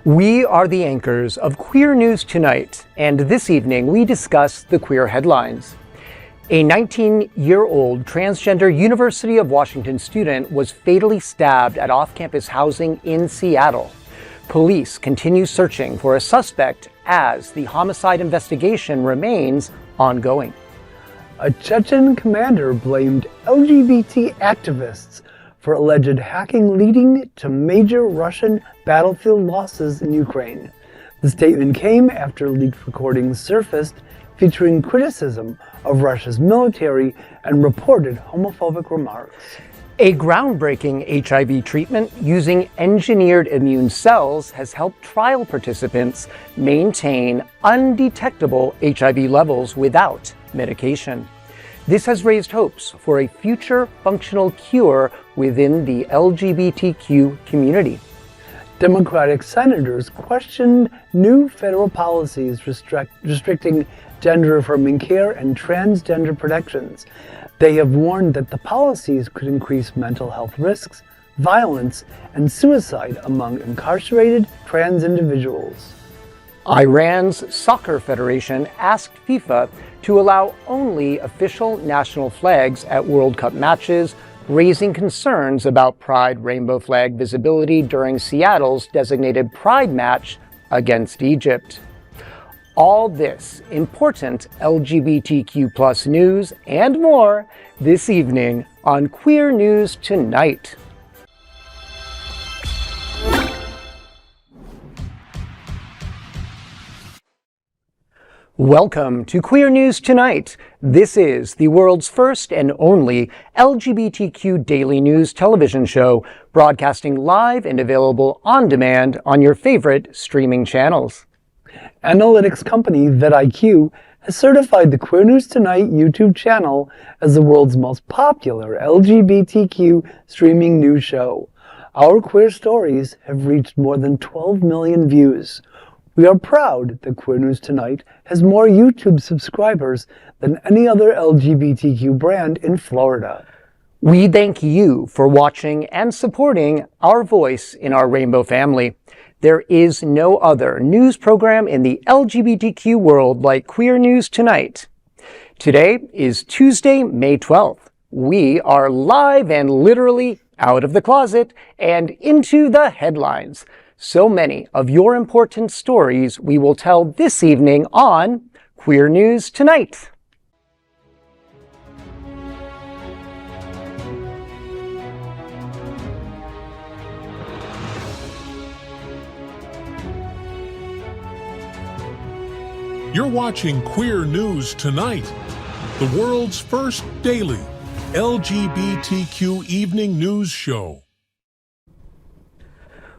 We are the anchors of Queer News Tonight, and this evening we discuss the queer headlines. A 19-year-old transgender University of Washington student was fatally stabbed at off-campus housing in Seattle. Police continue searching for a suspect as the homicide investigation remains ongoing. A Chechen commander blamed LGBT activists for alleged hacking leading to major Russian battlefield losses in Ukraine. The statement came after leaked recordings surfaced featuring criticism of Russia's military and reported homophobic remarks. A groundbreaking HIV treatment using engineered immune cells has helped trial participants maintain undetectable HIV levels without medication. This has raised hopes for a future functional cure within the LGBTQ community. Democratic senators questioned new federal policies restricting gender-affirming care and transgender protections. They have warned that the policies could increase mental health risks, violence, and suicide among incarcerated trans individuals. Iran's soccer federation asked FIFA to allow only official national flags at World Cup matches, raising concerns about Pride rainbow flag visibility during Seattle's designated Pride match against Egypt. All this important LGBTQ+ news and more this evening on Queer News Tonight. Welcome to Queer News Tonight. This is the world's first and only LGBTQ daily news television show, broadcasting live and available on demand on your favorite streaming channels. Analytics company VidIQ has certified the Queer News Tonight YouTube channel as the world's most popular LGBTQ streaming news show. Our queer stories have reached more than 12 million views. We are proud that Queer News Tonight has more YouTube subscribers than any other LGBTQ brand in Florida. We thank you for watching and supporting our voice in our rainbow family. There is no other news program in the LGBTQ world like Queer News Tonight. Today is Tuesday, May 12th. We are live and literally out of the closet and into the headlines. So many of your important stories we will tell this evening on Queer News Tonight. You're watching Queer News Tonight, the world's first daily LGBTQ evening news show.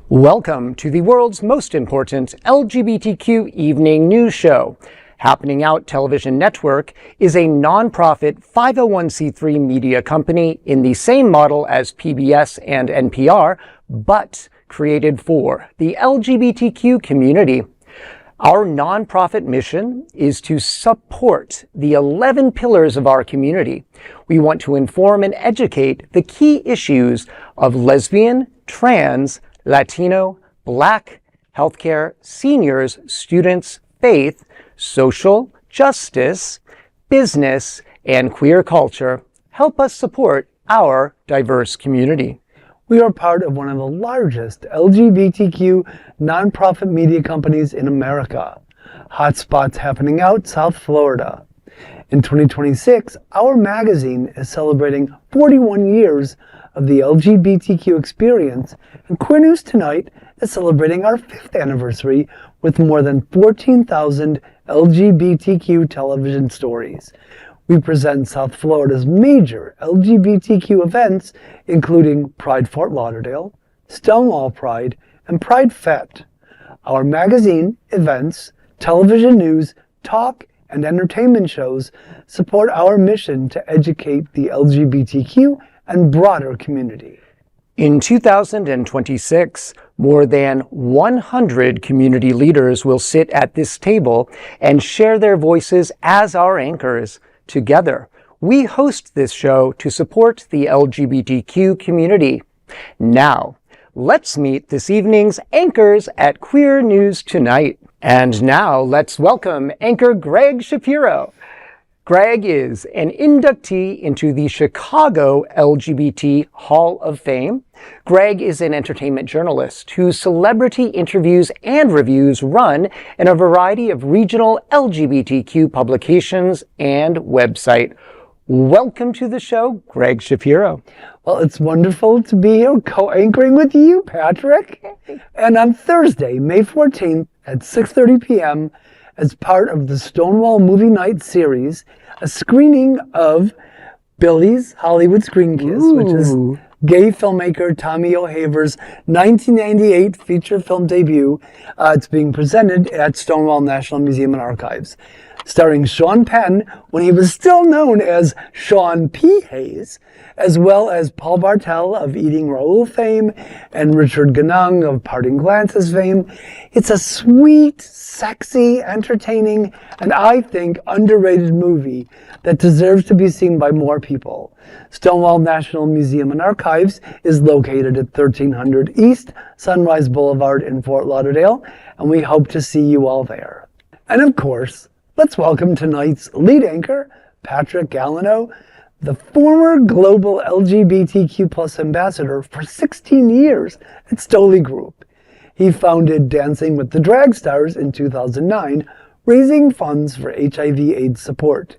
Welcome to the world's most important LGBTQ evening news show. Happening Out Television Network is a nonprofit 501c3 media company in the same model as PBS and NPR, but created for the LGBTQ community. Our nonprofit mission is to support the 11 pillars of our community. We want to inform and educate the key issues of lesbian, trans, Latino, Black, healthcare, seniors, students, faith, social, justice, business, and queer culture. Help us support our diverse community. We are part of one of the largest LGBTQ nonprofit media companies in America. Hotspots Happening Out, South Florida. In 2026, our magazine is celebrating 41 years of the LGBTQ experience, and Queer News Tonight is celebrating our 5th anniversary with more than 14,000 LGBTQ television stories. We present South Florida's major LGBTQ events, including Pride Fort Lauderdale, Stonewall Pride, and Pride Fete. Our magazine, events, television news, talk, and entertainment shows support our mission to educate the LGBTQ and broader community. In 2026, more than 100 community leaders will sit at this table and share their voices as our anchors. Together, we host this show to support the LGBTQ community. Now, Let's meet this evening's anchors at Queer News Tonight. And now let's welcome anchor Gregg Shapiro. Gregg is an inductee into the Chicago LGBT Hall of Fame. Gregg is an entertainment journalist whose celebrity interviews and reviews run in a variety of regional LGBTQ publications and website. Welcome to the show, Gregg Shapiro. Well, it's wonderful to be here co-anchoring with you, Patrik. And on Thursday, May 14th at 6:30 p.m., as part of the Stonewall Movie Night series, a screening of Billy's Hollywood Screen Kiss, which is gay filmmaker Tommy O'Haver's 1998 feature film debut. It's being presented at Stonewall National Museum and Archives. Starring Sean Penn, when he was still known as Sean P. Hayes, as well as Paul Bartel of Eating Raoul fame and Richard Ganung of Parting Glances fame. It's a sweet, sexy, entertaining, and I think underrated movie that deserves to be seen by more people. Stonewall National Museum and Archives is located at 1300 East Sunrise Boulevard in Fort Lauderdale, and we hope to see you all there. And of course, let's welcome tonight's lead anchor, Patrik Gallineaux, the former global LGBTQ+ ambassador for 16 years at Stoli Group. He founded Dancing with the Drag Stars in 2009, raising funds for HIV/AIDS support.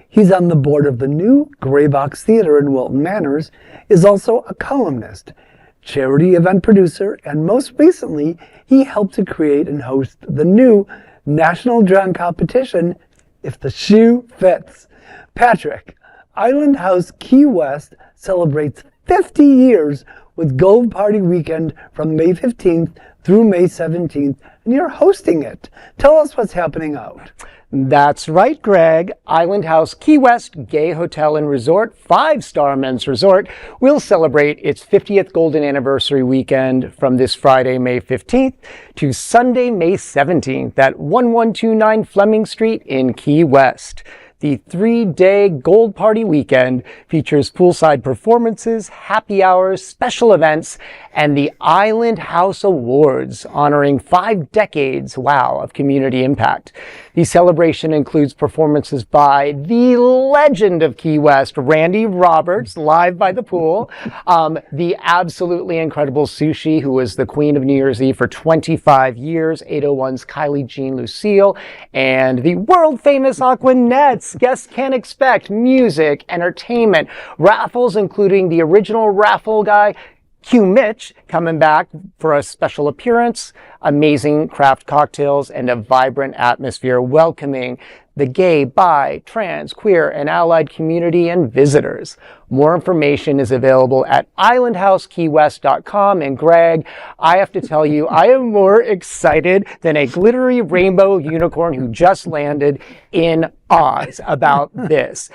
He's on the board of the new Gray Box Theater in Wilton Manors, is also a columnist, charity event producer, and most recently, he helped to create and host the new national drawing competition, If the Shoe Fits. Patrik, Island House Key West celebrates 50 years with Gold Party Weekend from May 15th through May 17th, and you're hosting it. Tell us what's happening out. That's right, Gregg. Island House Key West Gay Hotel and Resort, 5-star men's resort, will celebrate its 50th golden anniversary weekend from this Friday, May 15th to Sunday, May 17th at 1129 Fleming Street in Key West. The 3-day Gold Party weekend features poolside performances, happy hours, special events, and the Island House Awards, honoring 5 decades, of community impact. The celebration includes performances by the legend of Key West, Randy Roberts, live by the pool, the absolutely incredible Sushi, who was the queen of New Year's Eve for 25 years, 801's Kylie Jean Lucille, and the world-famous Aquanettes. Guests can expect music, entertainment, raffles, including the original raffle guy, Q Mitch, coming back for a special appearance, amazing craft cocktails, and a vibrant atmosphere welcoming the gay, bi, trans, queer, and allied community and visitors. More information is available at islandhousekeywest.com. And Gregg, I have to tell you, I am more excited than a glittery rainbow unicorn who just landed in Oz about this.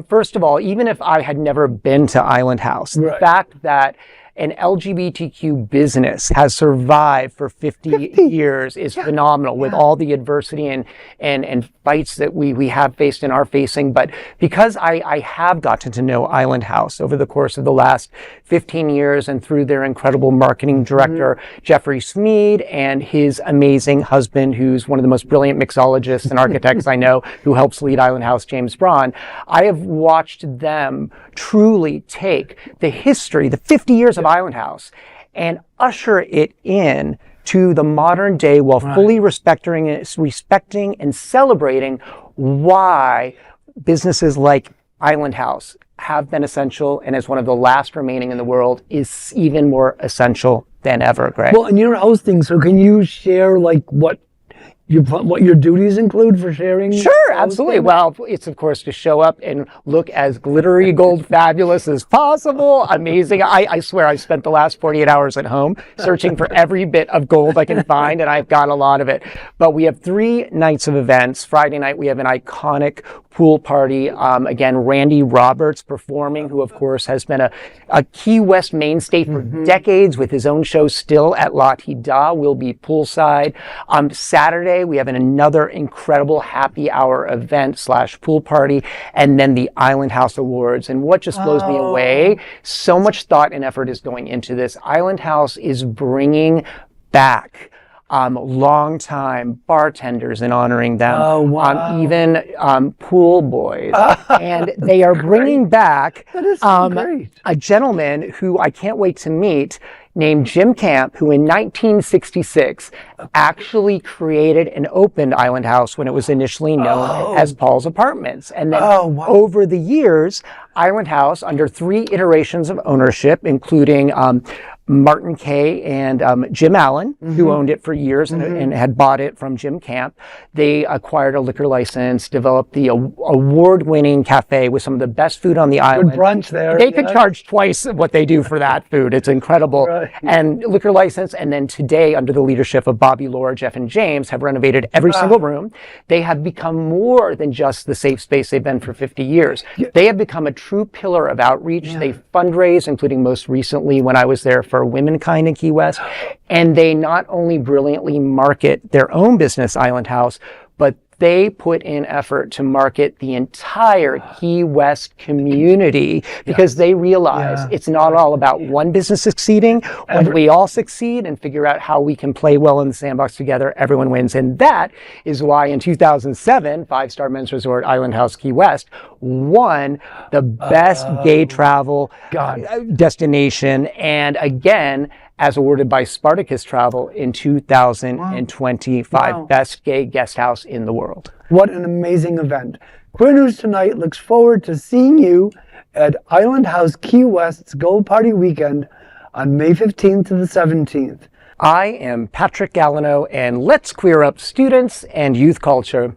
First of all, even if I had never been to Island House, the fact that an LGBTQ business has survived for 50 years is phenomenal, with all the adversity and fights that we have faced and are facing. But because I have gotten to know Island House over the course of the last 15 years and through their incredible marketing director, Jeffrey Smead, and his amazing husband, who's one of the most brilliant mixologists and architects I know, who helps lead Island House, James Braun, I have watched them truly take the history, the 50 years of Island House, and usher it in to the modern day while fully respecting and celebrating why businesses like Island House have been essential, and as one of the last remaining in the world, is even more essential than ever, Gregg. Well, and you're hosting, so can you share what your duties include for sharing? Sure, absolutely. Well, it's of course to show up and look as glittery gold fabulous as possible. Amazing. I swear I've spent the last 48 hours at home searching for every bit of gold I can find, and I've got a lot of it. But we have 3 nights of events. Friday night, we have an iconic pool party. Again, Randy Roberts performing, who of course has been a Key West mainstay for decades with his own show still at La Tida, will be poolside. Saturday, Saturday, we have another incredible happy hour event / pool party, and then the Island House Awards. And what just blows me away, so much thought and effort is going into this. Island House is bringing back long-time bartenders and honoring them, even pool boys. And they are bringing back a gentleman who I can't wait to meet, named Jim Camp, who in 1966 actually created and opened Island House when it was initially known as Paul's Apartments. And then over the years, Island House, under 3 iterations of ownership, including Martin Kay and Jim Allen, who owned it for years and had bought it from Jim Camp. They acquired a liquor license, developed the award-winning cafe with some of the best food on the island. Good brunch there. They could charge twice what they do for that food. It's incredible. Right. And liquor license. And then today, under the leadership of Bobby, Laura, Jeff, and James, have renovated every single room. They have become more than just the safe space they've been for 50 years. They have become a true pillar of outreach. They fundraise, including most recently when I was there for Womenkind in Key West. And they not only brilliantly market their own business, Island House, but they put in effort to market the entire Key West community, because they realize it's not all about one business succeeding. When we all succeed and figure out how we can play well in the sandbox together, everyone wins. And that is why in 2007, 5-star men's resort Island House Key West won the best gay travel destination, and again, as awarded by Spartacus Travel in 2025, best gay guest house in the world. What an amazing event. Queer News Tonight looks forward to seeing you at Island House Key West's Gold Party Weekend on May 15th to the 17th. I am Patrik Gallineaux, and let's queer up students and youth culture.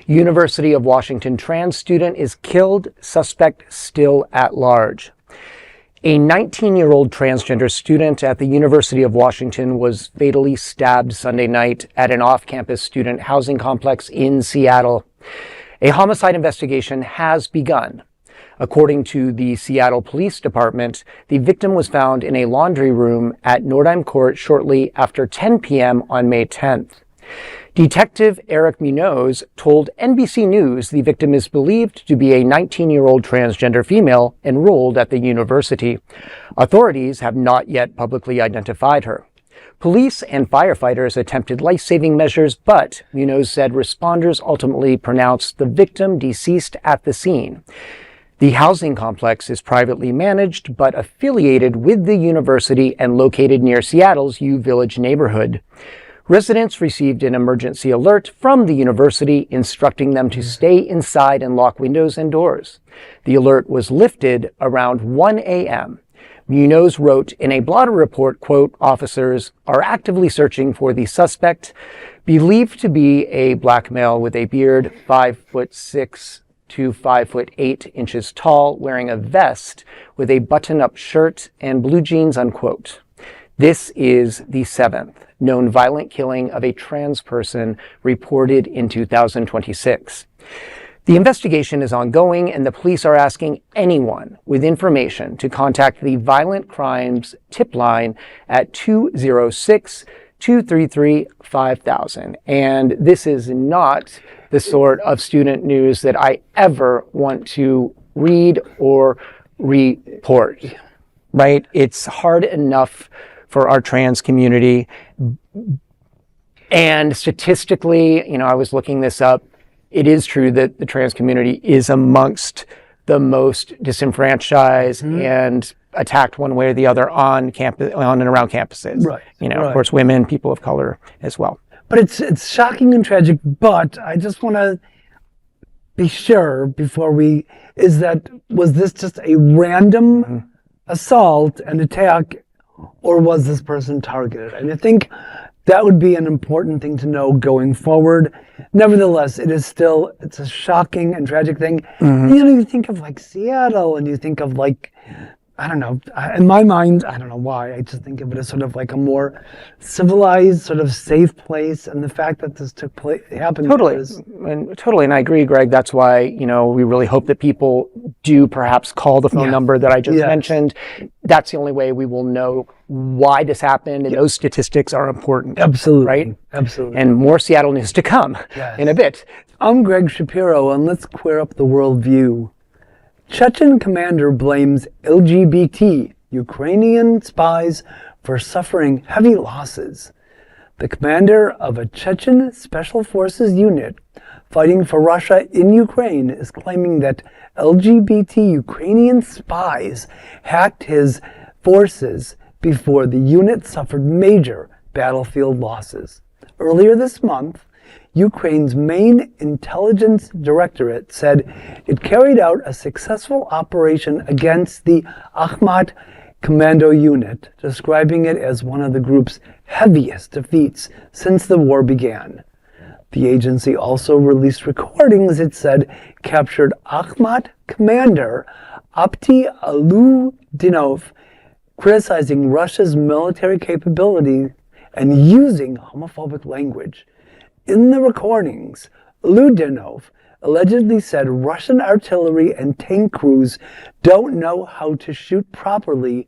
University of Washington trans student is killed, suspect still at large. A 19-year-old transgender student at the University of Washington was fatally stabbed Sunday night at an off-campus student housing complex in Seattle. A homicide investigation has begun. According to the Seattle Police Department, the victim was found in a laundry room at Nordheim Court shortly after 10 p.m. on May 10th. Detective Eric Munoz told NBC News the victim is believed to be a 19-year-old transgender female enrolled at the university. Authorities have not yet publicly identified her. Police and firefighters attempted life-saving measures, but Munoz said responders ultimately pronounced the victim deceased at the scene. The housing complex is privately managed but affiliated with the university and located near Seattle's U Village neighborhood. Residents received an emergency alert from the university instructing them to stay inside and lock windows and doors. The alert was lifted around 1 a.m. Munoz wrote in a blotter report, quote, "Officers are actively searching for the suspect, believed to be a black male with a beard, 5'6" to 5'8" tall, wearing a vest with a button-up shirt and blue jeans," unquote. This is the 7th known violent killing of a trans person reported in 2026. The investigation is ongoing, and the police are asking anyone with information to contact the Violent Crimes Tip Line at 206-233-5000. And this is not the sort of student news that I ever want to read or report, right? It's hard enough for our trans community. And statistically, I was looking this up, it is true that the trans community is amongst the most disenfranchised and attacked one way or the other on campus, on and around campuses. Right. Of course, women, people of color as well. But it's shocking and tragic, but I just want to be sure before was this just a random assault and attack, or was this person targeted? And I think that would be an important thing to know going forward. Nevertheless, it's a shocking and tragic thing. You think of Seattle, and you think of I don't know. In my mind, I don't know why. I just think of it as sort of like a more civilized, sort of safe place, and the fact that this happened. Totally, and I agree, Greg. That's why we really hope that people do perhaps call the phone number that I just mentioned. That's the only way we will know why this happened, and those statistics are important. Absolutely, right? Absolutely. And more Seattle news to come in a bit. I'm Gregg Shapiro, and let's queer up the worldview. Chechen commander blames LGBT Ukrainian spies for suffering heavy losses. The commander of a Chechen Special Forces unit fighting for Russia in Ukraine is claiming that LGBT Ukrainian spies hacked his forces before the unit suffered major battlefield losses. Earlier this month, Ukraine's main intelligence directorate said it carried out a successful operation against the Akhmat Commando Unit, describing it as one of the group's heaviest defeats since the war began. The agency also released recordings it said captured Akhmat commander Apti Aludinov criticizing Russia's military capability and using homophobic language. In the recordings, Ludinov allegedly said Russian artillery and tank crews don't know how to shoot properly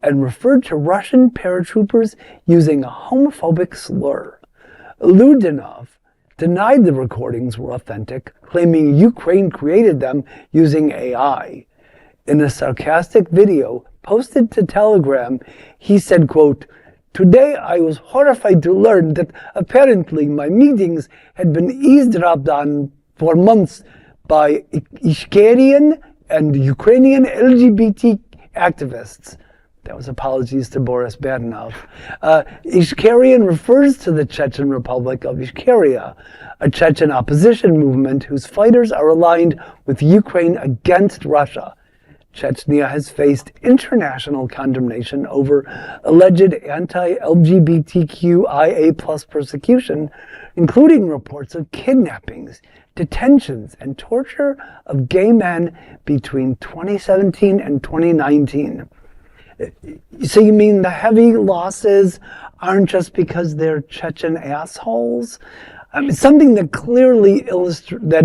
and referred to Russian paratroopers using a homophobic slur. Ludinov denied the recordings were authentic, claiming Ukraine created them using AI. In a sarcastic video posted to Telegram, he said, quote, "Today I was horrified to learn that apparently my meetings had been eavesdropped on for months by Ishkarian and Ukrainian LGBT activists." That was apologies to Boris Badenov. Ishkarian refers to the Chechen Republic of Ishkaria, a Chechen opposition movement whose fighters are aligned with Ukraine against Russia. Chechnya has faced international condemnation over alleged anti-LGBTQIA+ persecution, including reports of kidnappings, detentions, and torture of gay men between 2017 and 2019. So you mean the heavy losses aren't just because they're Chechen assholes? I mean, something that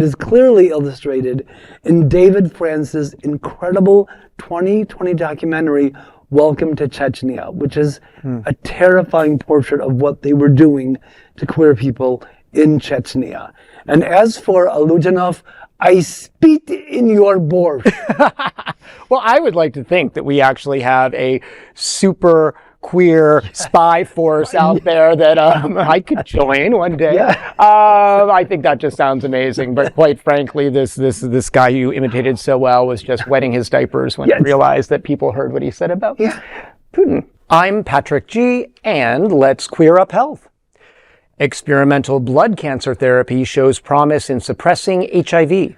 is clearly illustrated in David France's incredible 2020 documentary, Welcome to Chechnya, which is a terrifying portrait of what they were doing to queer people in Chechnya. And as for Aludinov, I spit in your borscht. Well, I would like to think that we actually have a super queer spy force out there that I could join one day. I think that just sounds amazing. But quite frankly, this guy you imitated so well was just wetting his diapers when he realized that people heard what he said about Putin. I'm Patrik G, and let's queer up health. Experimental blood cancer therapy shows promise in suppressing HIV.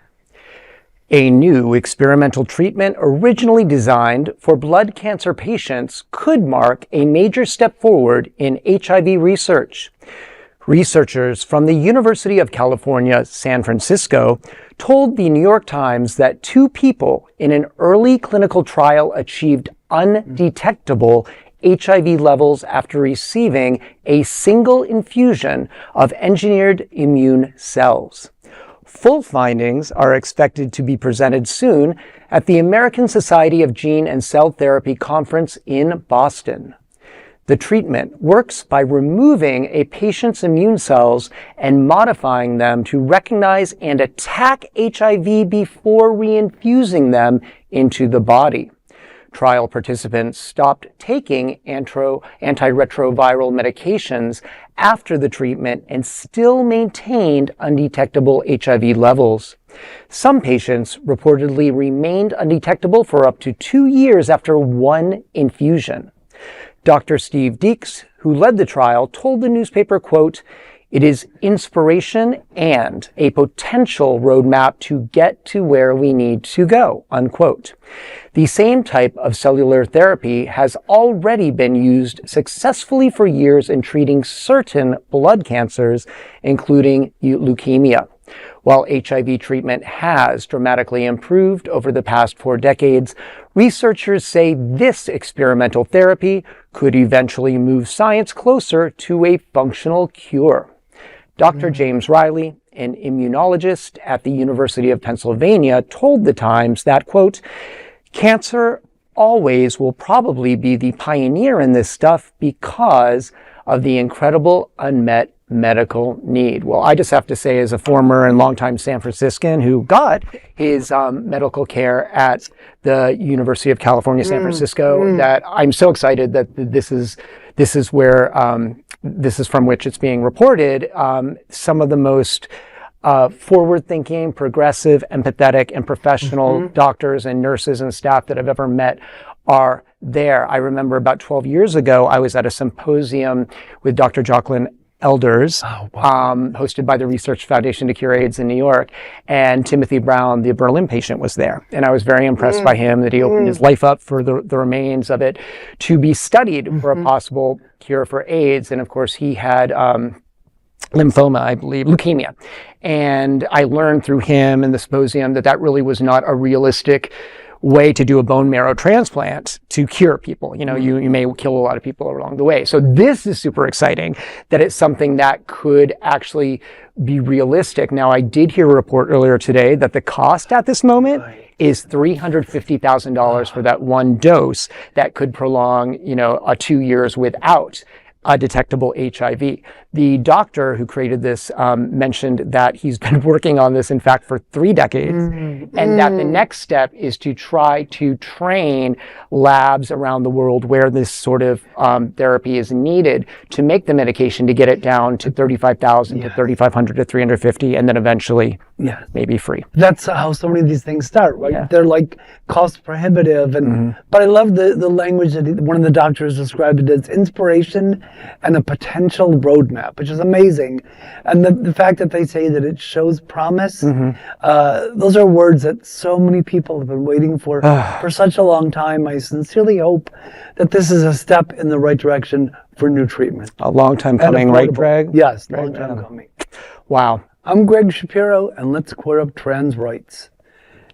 A new experimental treatment originally designed for blood cancer patients could mark a major step forward in HIV research. Researchers from the University of California, San Francisco, told the New York Times that 2 people in an early clinical trial achieved undetectable HIV levels after receiving a single infusion of engineered immune cells. Full findings are expected to be presented soon at the American Society of Gene and Cell Therapy Conference in Boston. The treatment works by removing a patient's immune cells and modifying them to recognize and attack HIV before reinfusing them into the body. Trial participants stopped taking antiretroviral medications after the treatment and still maintained undetectable HIV levels. Some patients reportedly remained undetectable for up to 2 years after 1 infusion. Dr. Steve Deeks, who led the trial, told the newspaper, quote, "It is inspiration and a potential roadmap to get to where we need to go," unquote. The same type of cellular therapy has already been used successfully for years in treating certain blood cancers, including leukemia. While HIV treatment has dramatically improved over the past 4 decades, researchers say this experimental therapy could eventually move science closer to a functional cure. Dr. James Riley, an immunologist at the University of Pennsylvania, told The Times that, quote, "Cancer always will probably be the pioneer in this stuff because of the incredible unmet medical need." Well, I just have to say, as a former and longtime San Franciscan who got his medical care at the University of California, San Francisco, that I'm so excited that this is where this is from which it's being reported. Some of the most forward-thinking, progressive, empathetic, and professional doctors and nurses and staff that I've ever met are there. I remember about 12 years ago, I was at a symposium with Dr. Jocelyn Elders, hosted by the Research Foundation to Cure AIDS in New York, and Timothy Brown, the Berlin patient, was there. And I was very impressed by him, that he opened his life up for the remains of it to be studied for a possible cure for AIDS. And of course, he had lymphoma, I believe, leukemia. And I learned through him and the symposium that really was not a realistic way to do a bone marrow transplant to cure people. You know, you may kill a lot of people along the way. So this is super exciting that it's something that could actually be realistic. Now, I did hear a report earlier today that the cost at this moment is $350,000 for that one dose that could prolong, 2 years without a detectable HIV. The doctor who created this mentioned that he's been working on this, in fact, for 3 decades, and that the next step is to try to train labs around the world where this sort of therapy is needed to make the medication to get it down to 35,000 to 3,500 to 350, and then eventually maybe free. That's how so many of these things start, right? Yeah. They're like cost prohibitive, and but I love the language that one of the doctors described it as inspiration and a potential roadmap, which is amazing. And the fact that they say that it shows promise, those are words that so many people have been waiting for such a long time. I sincerely hope that this is a step in the right direction for new treatment. A long time coming, right, Gregg? Yes, long time coming. Wow. I'm Gregg Shapiro, and let's queer up trans rights.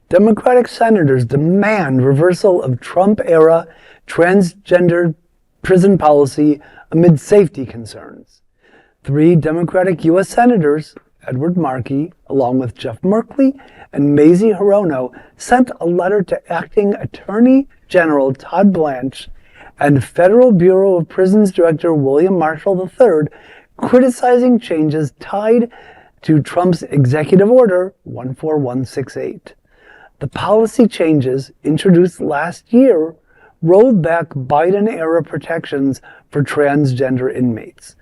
Democratic senators demand reversal of Trump-era transgender prison policy amid safety concerns. 3 Democratic U.S. senators, Edward Markey, along with Jeff Merkley and Mazie Hirono, sent a letter to Acting Attorney General Todd Blanche and Federal Bureau of Prisons Director William Marshall III, criticizing changes tied to Trump's Executive Order 14168. The policy changes, introduced last year, rolled back Biden-era protections for transgender inmates.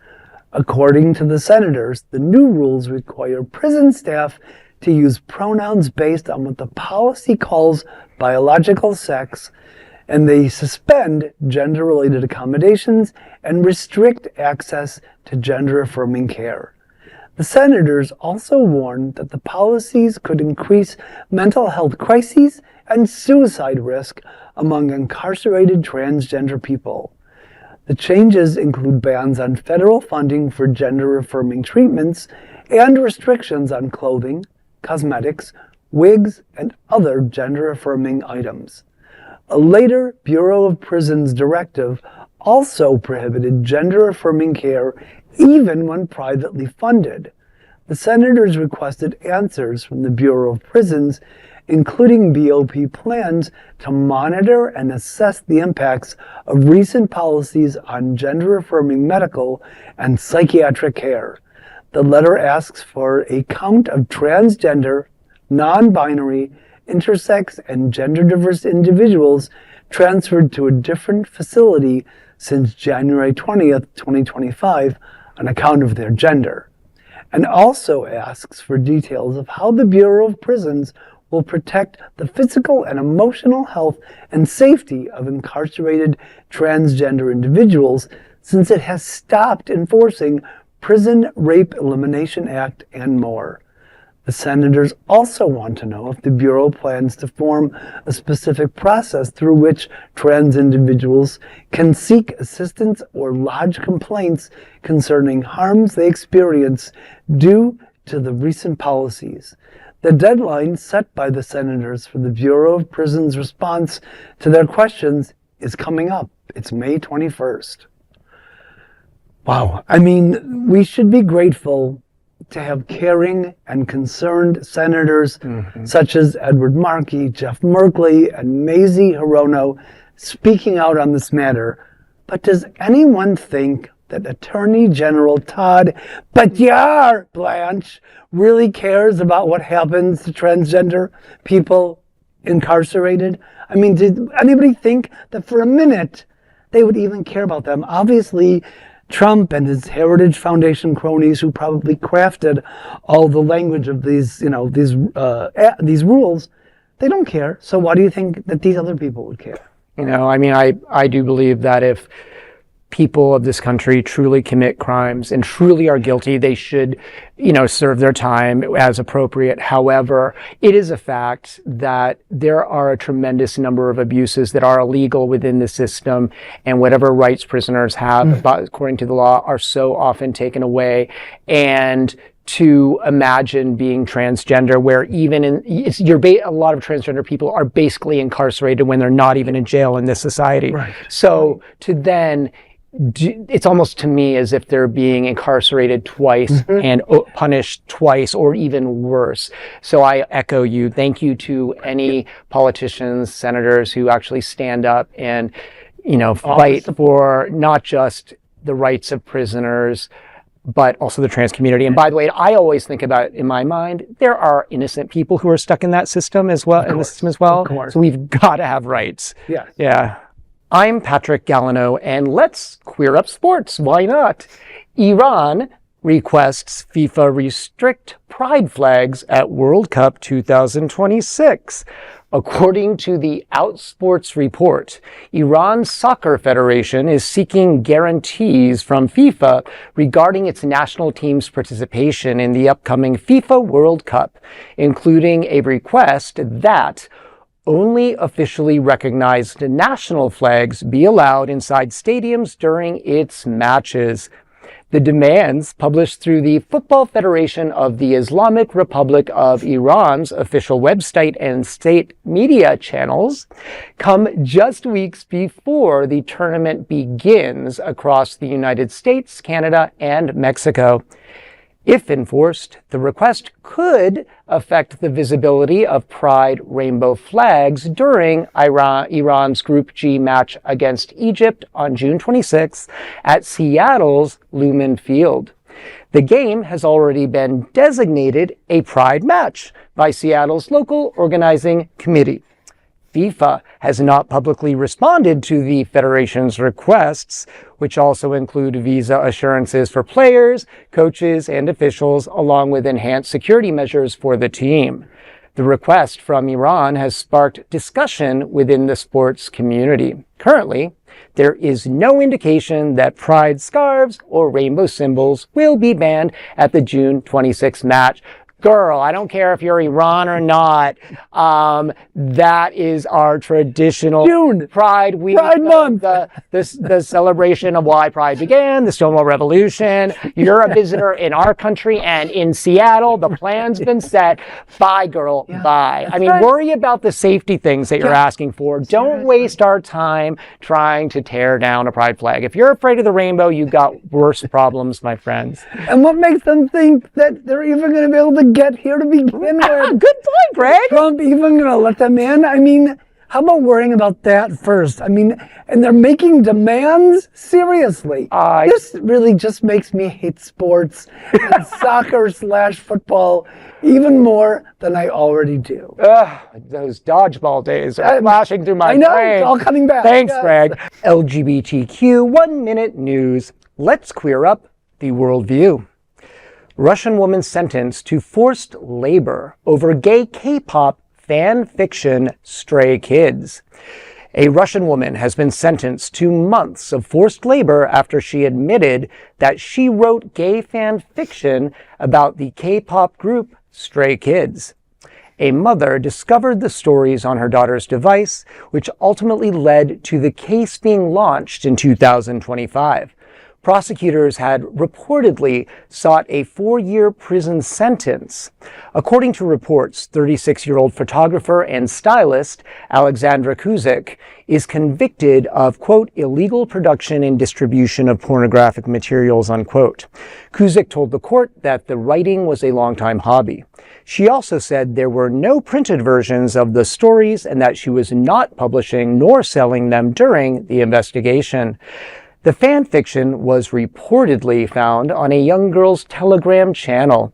According to the senators, the new rules require prison staff to use pronouns based on what the policy calls biological sex, and they suspend gender-related accommodations and restrict access to gender-affirming care. The senators also warned that the policies could increase mental health crises and suicide risk among incarcerated transgender people. The changes include bans on federal funding for gender-affirming treatments and restrictions on clothing, cosmetics, wigs, and other gender-affirming items. A later Bureau of Prisons directive also prohibited gender-affirming care even when privately funded. The senators requested answers from the Bureau of Prisons, including BOP plans to monitor and assess the impacts of recent policies on gender-affirming medical and psychiatric care. The letter asks for a count of transgender, non-binary, intersex, and gender-diverse individuals transferred to a different facility since January 20th, 2025 on account of their gender, and also asks for details of how the Bureau of Prisons will protect the physical and emotional health and safety of incarcerated transgender individuals, since it has stopped enforcing Prison Rape Elimination Act and more. The senators also want to know if the Bureau plans to form a specific process through which trans individuals can seek assistance or lodge complaints concerning harms they experience due to the recent policies. The deadline set by the senators for the Bureau of Prisons' response to their questions is coming up. It's May 21st. Wow. I mean, we should be grateful to have caring and concerned senators such as Edward Markey, Jeff Merkley, and Mazie Hirono speaking out on this matter. But does anyone think that Attorney General Todd Blanche really cares about what happens to transgender people incarcerated? I mean, did anybody think that for a minute they would even care about them? Obviously, Trump and his Heritage Foundation cronies, who probably crafted all the language of these, these rules, they don't care. So why do you think that these other people would care? I mean, I do believe that if people of this country truly commit crimes and truly are guilty, they should, serve their time as appropriate. However, it is a fact that there are a tremendous number of abuses that are illegal within the system, and whatever rights prisoners have, according to the law, are so often taken away. And to imagine being transgender, where even a lot of transgender people are basically incarcerated when they're not even in jail in this society. Right. So to then, it's almost to me as if they're being incarcerated twice and punished twice, or even worse. So I echo you. Thank you to any politicians, senators who actually stand up and, fight for not just the rights of prisoners, but also the trans community. And by the way, I always think about, in my mind, there are innocent people who are stuck in that system as well, in the system as well. So we've got to have rights. Yes. Yeah. I'm Patrik Gallineaux, and let's queer up sports. Why not? Iran requests FIFA restrict pride flags at World Cup 2026. According to the Outsports report, Iran's Soccer Federation is seeking guarantees from FIFA regarding its national team's participation in the upcoming FIFA World Cup, including a request that only officially recognized national flags be allowed inside stadiums during its matches. The demands, published through the Football Federation of the Islamic Republic of Iran's official website and state media channels, come just weeks before the tournament begins across the United States, Canada, and Mexico. If enforced, the request could affect the visibility of Pride rainbow flags during Iran's Group G match against Egypt on June 26 at Seattle's Lumen Field. The game has already been designated a Pride match by Seattle's local organizing committee. FIFA has not publicly responded to the Federation's requests, which also include visa assurances for players, coaches, and officials, along with enhanced security measures for the team. The request from Iran has sparked discussion within the sports community. Currently, there is no indication that pride scarves or rainbow symbols will be banned at the June 26 match. Girl, I don't care if you're Iran or not. That is our traditional June Pride Week, Pride Month, the celebration of why Pride began, the Stonewall Revolution. You're a visitor in our country and in Seattle. The plan's been set. Bye, girl. Yeah, bye. I mean, worry about the safety things that you're asking for. Don't waste our time trying to tear down a Pride flag. If you're afraid of the rainbow, you've got worse problems, my friends. And what makes them think that they're even going to be able to get here to begin with? Good point, Greg. Is Trump even going to let them in? I mean, how about worrying about that first? I mean, and they're making demands? Seriously. This really just makes me hate sports and soccer/football even more than I already do. Those dodgeball days are flashing through my brain. I know, it's all coming back. Thanks, Greg. LGBTQ 1-minute news. Let's queer up the worldview. Russian woman sentenced to forced labor over gay K-pop fan fiction Stray Kids. A Russian woman has been sentenced to months of forced labor after she admitted that she wrote gay fan fiction about the K-pop group Stray Kids. A mother discovered the stories on her daughter's device, which ultimately led to the case being launched in 2025. prosecutors had reportedly sought a 4-year prison sentence. According to reports, 36-year-old photographer and stylist Alexandra Kuzik is convicted of, quote, illegal production and distribution of pornographic materials, unquote. Kuzik told the court that the writing was a longtime hobby. She also said there were no printed versions of the stories and that she was not publishing nor selling them during the investigation. The fan fiction was reportedly found on a young girl's Telegram channel.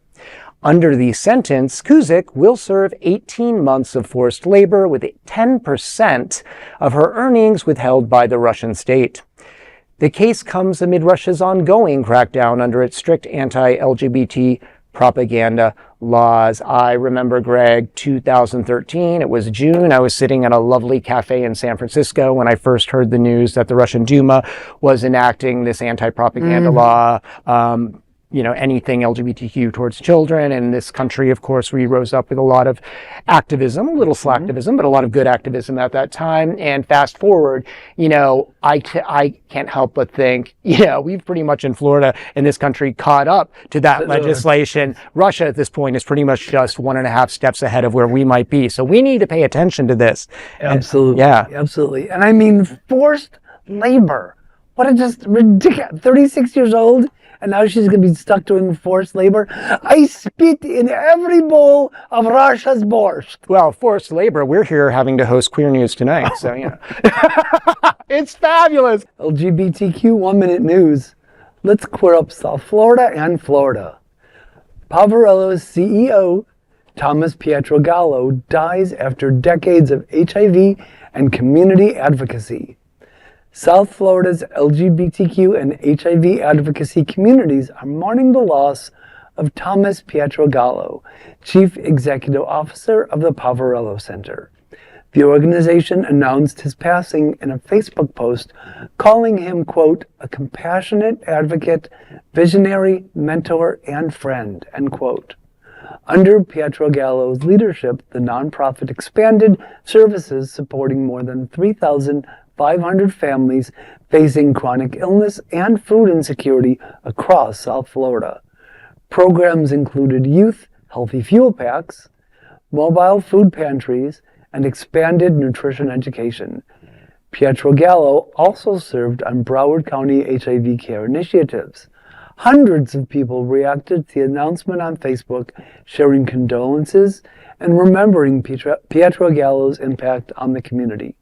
Under the sentence, Kuzik will serve 18 months of forced labor with 10% of her earnings withheld by the Russian state. The case comes amid Russia's ongoing crackdown under its strict anti-LGBT propaganda laws. I remember, Gregg, 2013, it was June. I was sitting at a lovely cafe in San Francisco when I first heard the news that the Russian Duma was enacting this anti-propaganda law, anything LGBTQ towards children. And in this country, of course, we rose up with a lot of activism, a little slacktivism, but a lot of good activism at that time. And fast forward, I can't help but think, we've pretty much in Florida, in this country, caught up to that legislation. Russia at this point is pretty much just 1.5 steps ahead of where we might be. So we need to pay attention to this. Absolutely. Absolutely. And I mean, forced labor. What a just ridiculous, 36 years old. And now she's going to be stuck doing forced labor. I spit in every bowl of Russia's borscht. Well, forced labor, we're here having to host Queer News tonight, so, It's fabulous. LGBTQ 1-minute news. Let's queer up South Florida and Florida. Poverello's CEO, Thomas Pietrogallo, dies after decades of HIV and community advocacy. South Florida's LGBTQ and HIV advocacy communities are mourning the loss of Thomas Pietrogallo, Chief Executive Officer of the Poverello Center. The organization announced his passing in a Facebook post, calling him, quote, a compassionate advocate, visionary, mentor, and friend, end quote. Under Pietrogallo's leadership, the nonprofit expanded services supporting more than 3,500 families facing chronic illness and food insecurity across South Florida. Programs included youth healthy fuel packs, mobile food pantries, and expanded nutrition education. Pietrogallo also served on Broward County HIV care initiatives. Hundreds of people reacted to the announcement on Facebook, sharing condolences and remembering Pietrogallo's impact on the community.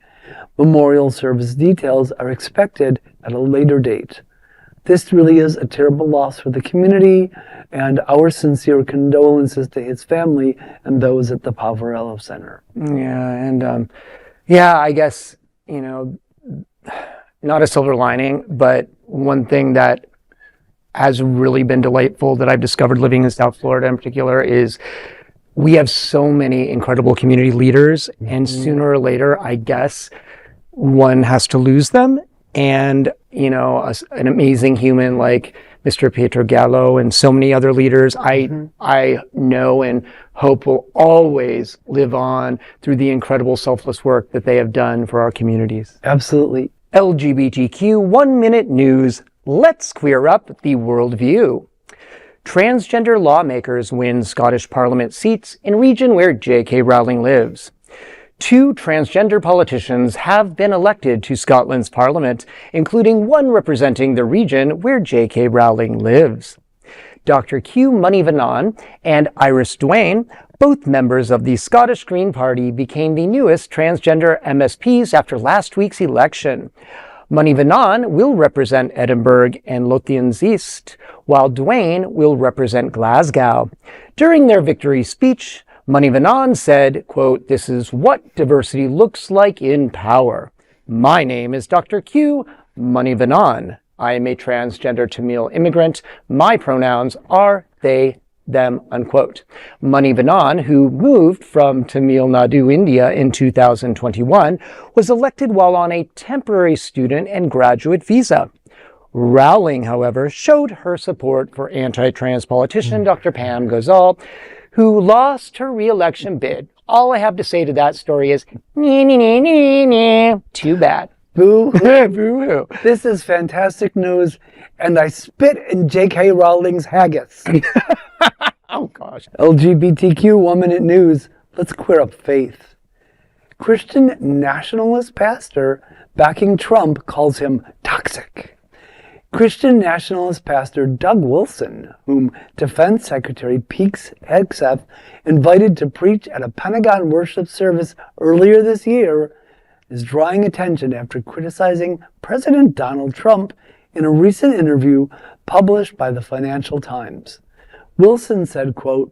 Memorial service details are expected at a later date. This really is a terrible loss for the community, and our sincere condolences to his family and those at the Poverello Center. Yeah, and I guess, not a silver lining, but one thing that has really been delightful that I've discovered living in South Florida in particular is we have so many incredible community leaders, and sooner or later, I guess, one has to lose them. And, an amazing human like Mr. Pietrogallo and so many other leaders I know and hope will always live on through the incredible selfless work that they have done for our communities. Absolutely. LGBTQ 1-minute news. Let's queer up the worldview. Transgender lawmakers win Scottish Parliament seats in region where J.K. Rowling lives. 2 transgender politicians have been elected to Scotland's Parliament, including one representing the region where J.K. Rowling lives. Dr. Q Moneyvannon and Iris Duane, both members of the Scottish Green Party, became the newest transgender MSPs after last week's election. Moneyvannon will represent Edinburgh and Lothians East, while Duane will represent Glasgow. During their victory speech, Moneyvannon said, quote, "This is what diversity looks like in power. My name is Dr. Q Moneyvannon. I am a transgender Tamil immigrant. My pronouns are they, them," unquote. Moneyvannon, who moved from Tamil Nadu, India in 2021, was elected while on a temporary student and graduate visa. Rowling, however, showed her support for anti-trans politician Dr. Pam Ghazal, who lost her re-election bid. All I have to say to that story is, too bad. Boo. Boo-hoo. This is fantastic news, and I spit in J.K. Rowling's haggis. Oh, gosh. LGBTQ 1 Minute News. Let's queer up faith. Christian nationalist pastor backing Trump calls him toxic. Christian nationalist pastor Doug Wilson, whom Defense Secretary Pete Hegseth invited to preach at a Pentagon worship service earlier this year, is drawing attention after criticizing President Donald Trump in a recent interview published by the Financial Times. Wilson said, quote,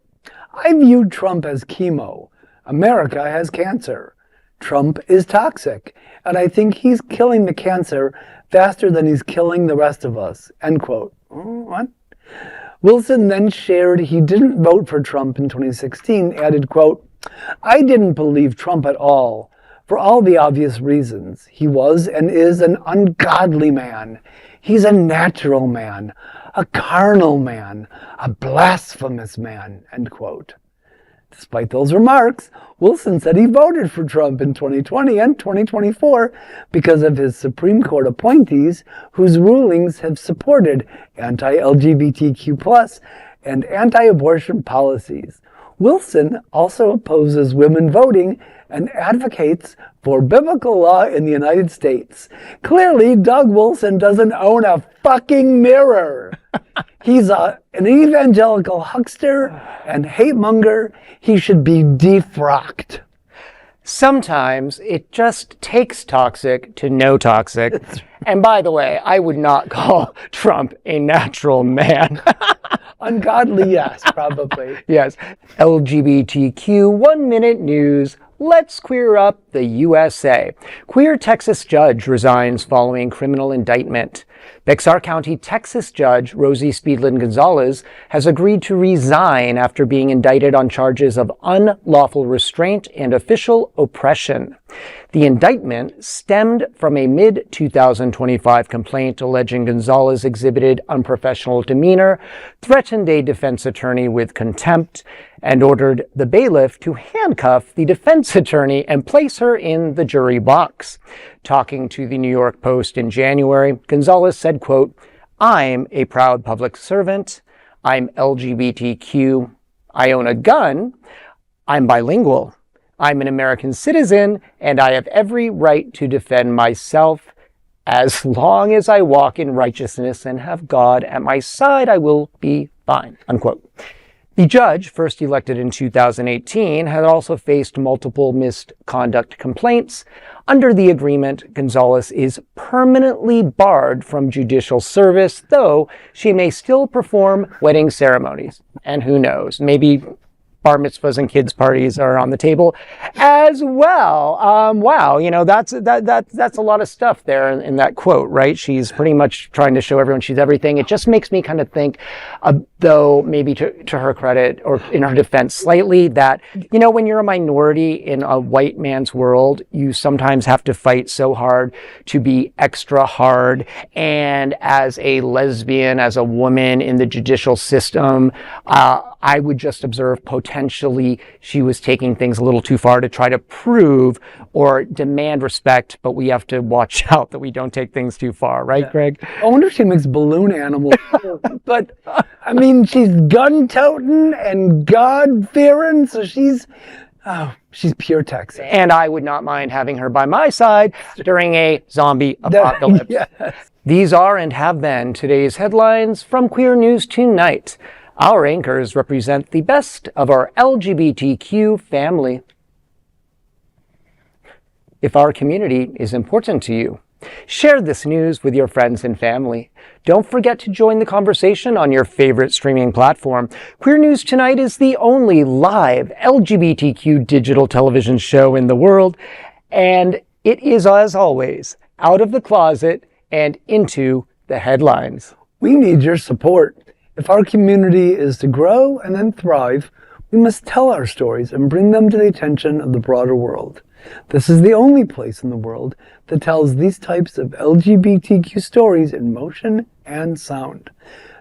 "I viewed Trump as chemo. America has cancer. Trump is toxic, and I think he's killing the cancer faster than he's killing the rest of us," end quote. What? Wilson then shared he didn't vote for Trump in 2016, added, quote, "I didn't believe Trump at all, for all the obvious reasons. He was and is an ungodly man. He's a natural man, a carnal man, a blasphemous man," end quote. Despite those remarks, Wilson said he voted for Trump in 2020 and 2024 because of his Supreme Court appointees whose rulings have supported anti-LGBTQ+ and anti-abortion policies. Wilson also opposes women voting and advocates for biblical law in the United States. Clearly, Doug Wilson doesn't own a fucking mirror. He's an evangelical huckster and hate monger. He should be defrocked. Sometimes it just takes toxic to know toxic. And by the way, I would not call Trump a natural man. Ungodly, yes, probably. Yes. LGBTQ 1 Minute News. Let's queer up the USA. Queer Texas judge resigns following criminal indictment. Bexar County, Texas judge Rosie Speedland Gonzalez has agreed to resign after being indicted on charges of unlawful restraint and official oppression. The indictment stemmed from a mid-2025 complaint alleging Gonzalez exhibited unprofessional demeanor, threatened a defense attorney with contempt, and ordered the bailiff to handcuff the defense attorney and place her in the jury box. Talking to the New York Post in January, Gonzalez said, quote, "I'm a proud public servant. I'm LGBTQ. I own a gun. I'm bilingual. I'm an American citizen, and I have every right to defend myself. As long as I walk in righteousness and have God at my side, I will be fine," unquote. The judge, first elected in 2018, had also faced multiple misconduct complaints. Under the agreement, Gonzalez is permanently barred from judicial service, though she may still perform wedding ceremonies. And who knows, maybe bar mitzvahs and kids' parties are on the table as well. Wow, you know, that's a lot of stuff there in that quote, right? She's pretty much trying to show everyone she's everything. It just makes me kind of think, though, maybe to her credit or in her defense slightly, that, you know, when you're a minority in a white man's world, you sometimes have to fight so hard to be extra hard. And as a lesbian, as a woman in the judicial system, I would just observe potentially she was taking things a little too far to try to prove or demand respect, but we have to watch out that we don't take things too far, right, yeah. Gregg? I wonder if she makes balloon animals. But, I mean, she's gun-toting and God-fearing, so she's pure Texas. And I would not mind having her by my side during a zombie apocalypse. Yes. These are and have been today's headlines from Queer News Tonight. Our anchors represent the best of our LGBTQ family. If our community is important to you, share this news with your friends and family. Don't forget to join the conversation on your favorite streaming platform. Queer News Tonight is the only live LGBTQ digital television show in the world, and it is, as always, out of the closet and into the headlines. We need your support. If our community is to grow and then thrive, we must tell our stories and bring them to the attention of the broader world. This is the only place in the world that tells these types of LGBTQ stories in motion and sound.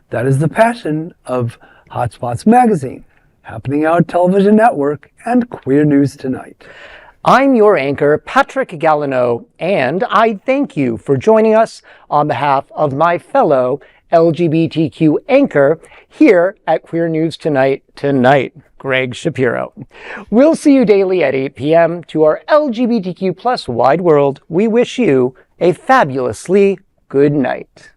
That is the passion of Hotspots Magazine, Happening Out Television Network, and Queer News Tonight. I'm your anchor, Patrik Gallineaux, and I thank you for joining us on behalf of my fellow LGBTQ anchor here at Queer News Tonight, Gregg Shapiro. We'll see you daily at 8 p.m. To our LGBTQ plus wide world, we wish you a fabulously good night.